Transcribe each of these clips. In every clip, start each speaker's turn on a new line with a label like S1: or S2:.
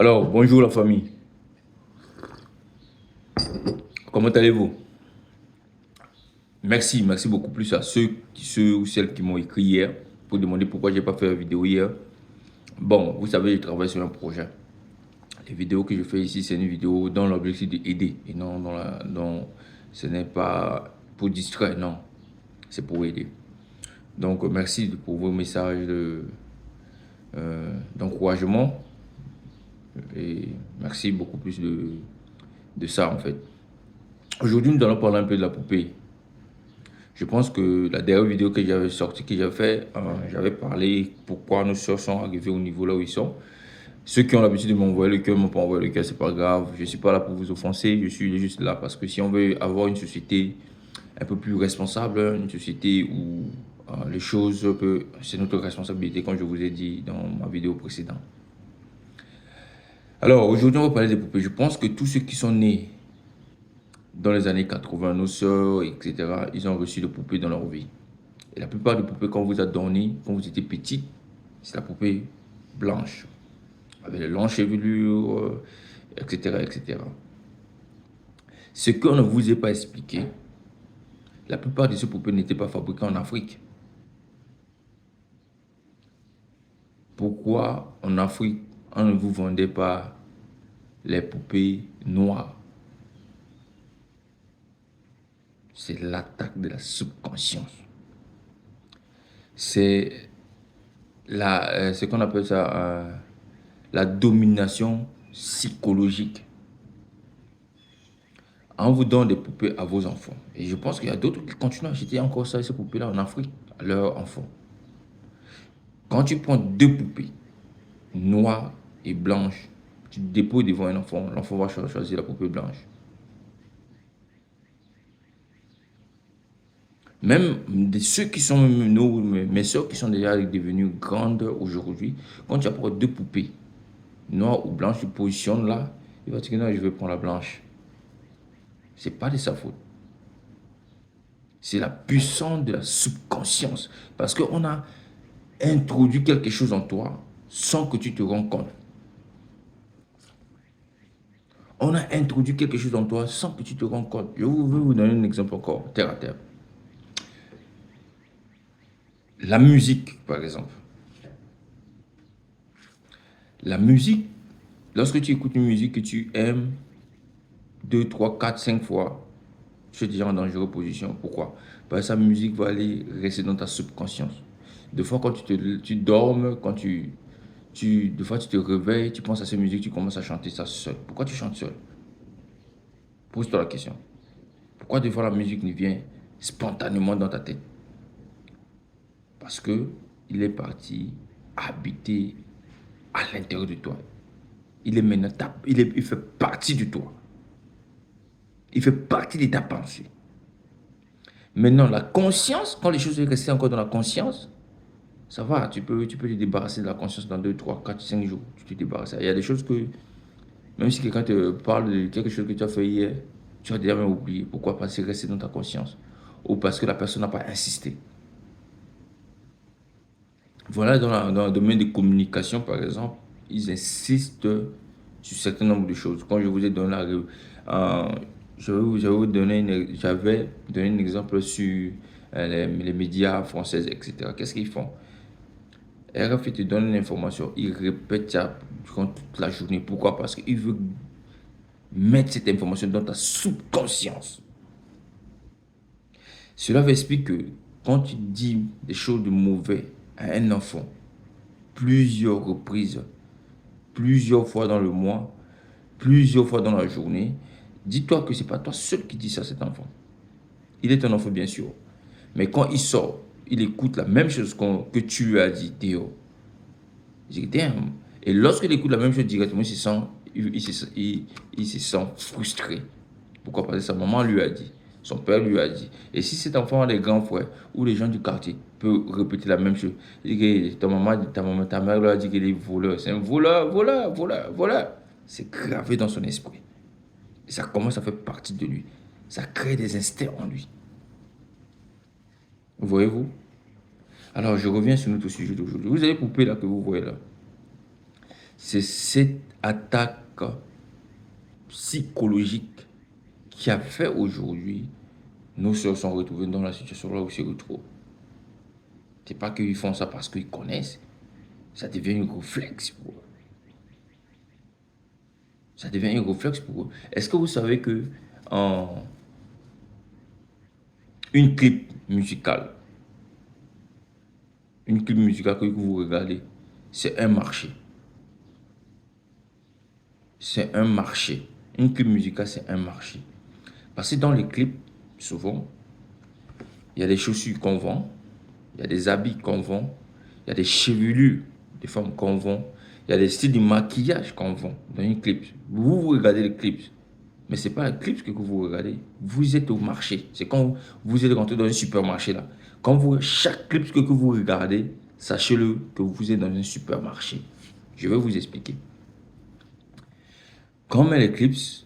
S1: Alors, bonjour la famille. Comment allez-vous? Merci beaucoup plus à ceux ou celles qui m'ont écrit hier pour demander pourquoi j'ai pas fait la vidéo hier. Bon, vous savez, je travaille sur un projet. Les vidéos que je fais ici, c'est une vidéo dans l'objectif d'aider et non ce n'est pas pour distraire, non, c'est pour aider. Donc, merci pour vos messages d'encouragement et merci beaucoup plus de ça en fait. Aujourd'hui, nous allons parler un peu de la poupée. Je pense que la dernière vidéo que j'avais sortie, que j'avais fait, j'avais parlé pourquoi nos soeurs sont arrivés au niveau là où ils sont. Ceux qui ont l'habitude de m'envoyer le cœur ne m'ont pas envoyé le cœur, c'est pas grave. Je ne suis pas là pour vous offenser, je suis juste là parce que si on veut avoir une société un peu plus responsable, une société où les choses peuvent... C'est notre responsabilité, comme je vous ai dit dans ma vidéo précédente. Alors, aujourd'hui, on va parler des poupées. Je pense que tous ceux qui sont nés dans les années 80, nos soeurs, etc., ils ont reçu des poupées dans leur vie. Et la plupart des poupées qu'on vous a données, quand vous étiez petit, c'est la poupée blanche, avec les longues chevelures, etc., etc. Ce qu'on ne vous a pas expliqué, la plupart de ces poupées n'étaient pas fabriquées en Afrique. Pourquoi en Afrique, on ne vous vendait pas les poupées noires? C'est l'attaque de la subconscience. C'est ce qu'on appelle ça la domination psychologique. On vous donne des poupées à vos enfants. Et je pense qu'il y a d'autres qui continuent à acheter encore ça, ces poupées-là en Afrique, à leurs enfants. Quand tu prends deux poupées, noires et blanches, tu déposes devant un enfant, l'enfant va choisir la poupée blanche. Même ceux qui sont mes soeurs qui sont déjà devenues grandes aujourd'hui, quand tu apportes deux poupées, noires ou blanches, tu positionnes là, il va te dire non, je vais prendre la blanche. Ce n'est pas de sa faute. C'est la puissance de la subconscience. Parce qu'on a introduit quelque chose en toi sans que tu te rendes compte. On a introduit quelque chose en toi sans que tu te rendes compte. Je vais vous donner un exemple encore, terre à terre. La musique, par exemple. La musique, lorsque tu écoutes une musique que tu aimes 2, 3, 4, 5 fois, tu es déjà en dangereuse position. Pourquoi? Parce que sa musique va aller rester dans ta subconscience. Des fois, quand tu dormes, des fois, tu te réveilles, tu penses à cette musique, tu commences à chanter ça seul. Pourquoi tu chantes seul? Pose-toi la question. Pourquoi des fois la musique ne vient spontanément dans ta tête? Parce que il est parti habiter à l'intérieur de toi. Il est maintenant, il fait partie de toi. Il fait partie de ta pensée. Maintenant, la conscience, quand les choses sont restées encore dans la conscience, ça va, tu peux te débarrasser de la conscience dans 2, 3, 4, 5 jours. Tu te débarrasses. Il y a des choses que, même si quelqu'un te parle de quelque chose que tu as fait hier, tu as déjà même oublié. Pourquoi? Parce que c'est resté dans ta conscience. Ou parce que la personne n'a pas insisté. Voilà, dans le domaine des communications, par exemple, ils insistent sur un certain nombre de choses. Quand je vous ai donné j'avais donné un exemple sur les médias français, etc. Qu'est-ce qu'ils font? RFI te donne une information, il répète ça durant toute la journée. Pourquoi? Parce qu'il veut mettre cette information dans ta subconscience. Cela explique que quand tu dis des choses de mauvais à un enfant, plusieurs reprises, plusieurs fois dans le mois, plusieurs fois dans la journée, dis-toi que ce n'est pas toi seul qui dis ça à cet enfant. Il est un enfant, bien sûr. Mais quand il sort, il écoute la même chose que tu lui as dit, Théo. Il dit, damn. Et lorsqu'il écoute la même chose directement, il se sent frustré. Pourquoi? Parce que sa maman lui a dit, son père lui a dit. Et si cet enfant a des grands frères ou les gens du quartier peuvent répéter la même chose, il dit que ta mère lui a dit qu'il est voleur. C'est un voleur, voleur, voleur, voleur. C'est gravé dans son esprit. Et ça commence à faire partie de lui. Ça crée des instincts en lui. Voyez-vous? Alors, je reviens sur notre sujet d'aujourd'hui. Vous avez poupée là que vous voyez là. C'est cette attaque psychologique qui a fait aujourd'hui, nos soeurs sont retrouvées dans la situation là où ils se retrouvent. C'est pas qu'ils font ça parce qu'ils connaissent. Ça devient un réflexe pour eux. Ça devient un réflexe pour eux. Est-ce que vous savez que une clip musicale, que vous regardez, c'est un marché. C'est un marché. Une clip musicale, c'est un marché. Parce que dans les clips, souvent, il y a des chaussures qu'on vend, il y a des habits qu'on vend, il y a des chevelures des femmes qu'on vend, il y a des styles de maquillage qu'on vend dans une clip. Vous regardez les clips, mais ce n'est pas les clips que vous regardez. Vous êtes au marché. C'est quand vous êtes rentré dans un supermarché là. Chaque clip que vous regardez, sachez-le que vous êtes dans un supermarché. Je vais vous expliquer. Quand on met les clips,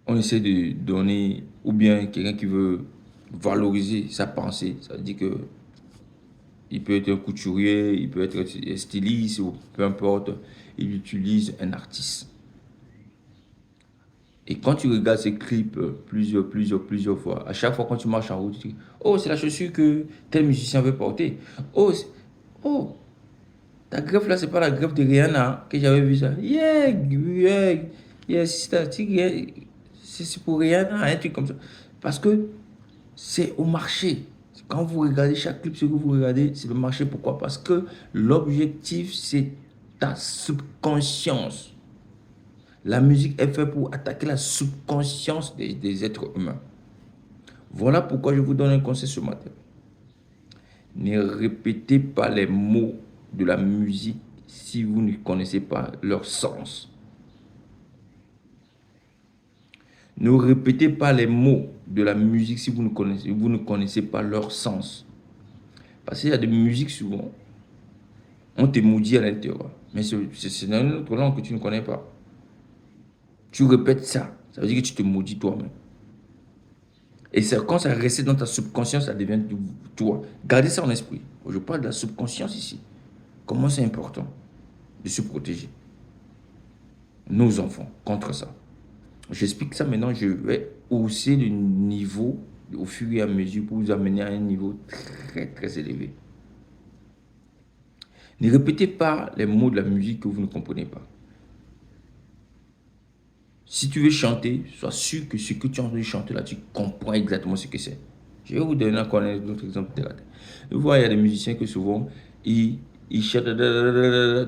S1: on essaie de donner, ou bien quelqu'un qui veut valoriser sa pensée, ça veut dire que il peut être un couturier, il peut être un styliste, ou peu importe, il utilise un artiste. Et quand tu regardes ces clips plusieurs fois, à chaque fois quand tu marches en route, tu dis, oh, c'est la chaussure que tel musicien veut porter. Oh, oh, ta greffe là, c'est pas la greffe de Rihanna que j'avais vu ça. Yeah, c'est pour Rihanna, un truc comme ça. Parce que c'est au marché. Quand vous regardez chaque clip, ce que vous regardez, c'est le marché. Pourquoi? Parce que l'objectif, c'est ta subconscience. La musique est faite pour attaquer la subconscience des êtres humains. Voilà pourquoi je vous donne un conseil ce matin. Ne répétez pas les mots de la musique si vous ne connaissez pas leur sens. Ne répétez pas les mots de la musique si vous ne connaissez pas leur sens. Parce qu'il y a des musiques souvent, on te maudit à l'intérieur. Mais c'est dans une autre langue que tu ne connais pas. Tu répètes ça, ça veut dire que tu te maudis toi-même. Et quand ça reste dans ta subconscience, ça devient toi. Gardez ça en esprit. Je parle de la subconscience ici. Comment c'est important de se protéger nos enfants contre ça. J'explique ça maintenant, je vais hausser le niveau au fur et à mesure pour vous amener à un niveau très élevé. Ne répétez pas les mots de la musique que vous ne comprenez pas. Si tu veux chanter, sois sûr que ce que tu es en train de chanter là, tu comprends exactement ce que c'est. Je vais vous donner encore un autre exemple. Vous voyez, il y a des musiciens que souvent, ils chantent.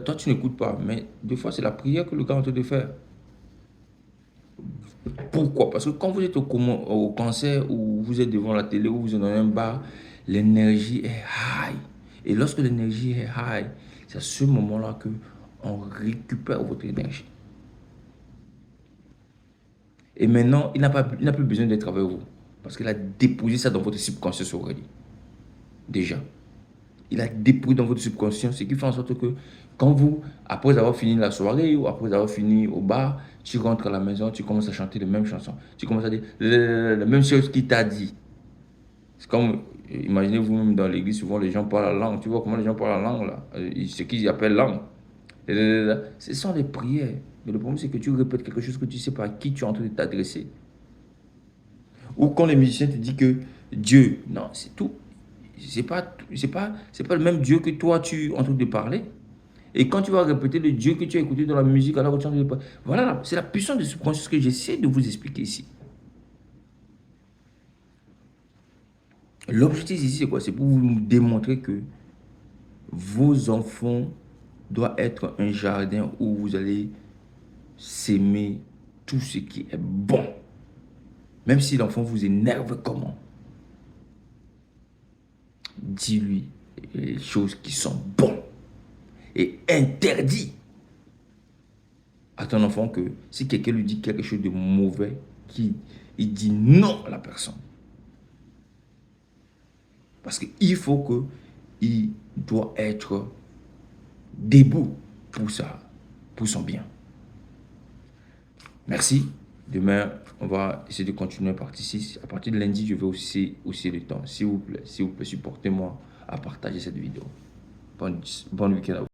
S1: Toi, tu n'écoutes pas, mais des fois, c'est la prière que le gars est en train de faire. Pourquoi? Parce que quand vous êtes au concert ou vous êtes devant la télé ou vous êtes dans un bar, l'énergie est high. Et lorsque l'énergie est high, c'est à ce moment-là qu'on récupère votre énergie. Et maintenant, il n'a plus besoin d'être avec vous. Parce qu'il a déposé ça dans votre subconscience already. Déjà. Il a déposé dans votre subconscient, ce qui fait en sorte que quand vous, après avoir fini la soirée ou après avoir fini au bar, tu rentres à la maison, tu commences à chanter les mêmes chansons. Tu commences à dire la même chose qu'il t'a dit. C'est comme, imaginez vous-même dans l'église, souvent les gens parlent la langue. Tu vois comment les gens parlent la langue là, ce qu'ils appellent langue. Ce sont les prières. Mais le problème, c'est que tu répètes quelque chose que tu ne sais pas à qui tu es en train de t'adresser. Ou quand les musiciens te disent que Dieu, non, c'est tout. C'est pas le même Dieu que toi tu es en train de parler. Et quand tu vas répéter le Dieu que tu as écouté dans la musique alors que tu es en train de parler, voilà, c'est la puissance du subconscient que j'essaie de vous expliquer ici. L'objectif ici, c'est quoi? C'est pour vous démontrer que vos enfants doivent être un jardin où vous allez s'aimer tout ce qui est bon. Même si l'enfant vous énerve comment, dis-lui les choses qui sont bonnes. Et interdit à ton enfant que si quelqu'un lui dit quelque chose de mauvais, il dit non à la personne. Parce qu'il faut qu'il doit être debout pour ça, pour son bien. Merci. Demain, on va essayer de continuer à partir 6. À partir de lundi, je vais aussi le temps. S'il vous plaît, supportez-moi à partager cette vidéo. Bon week-end à vous.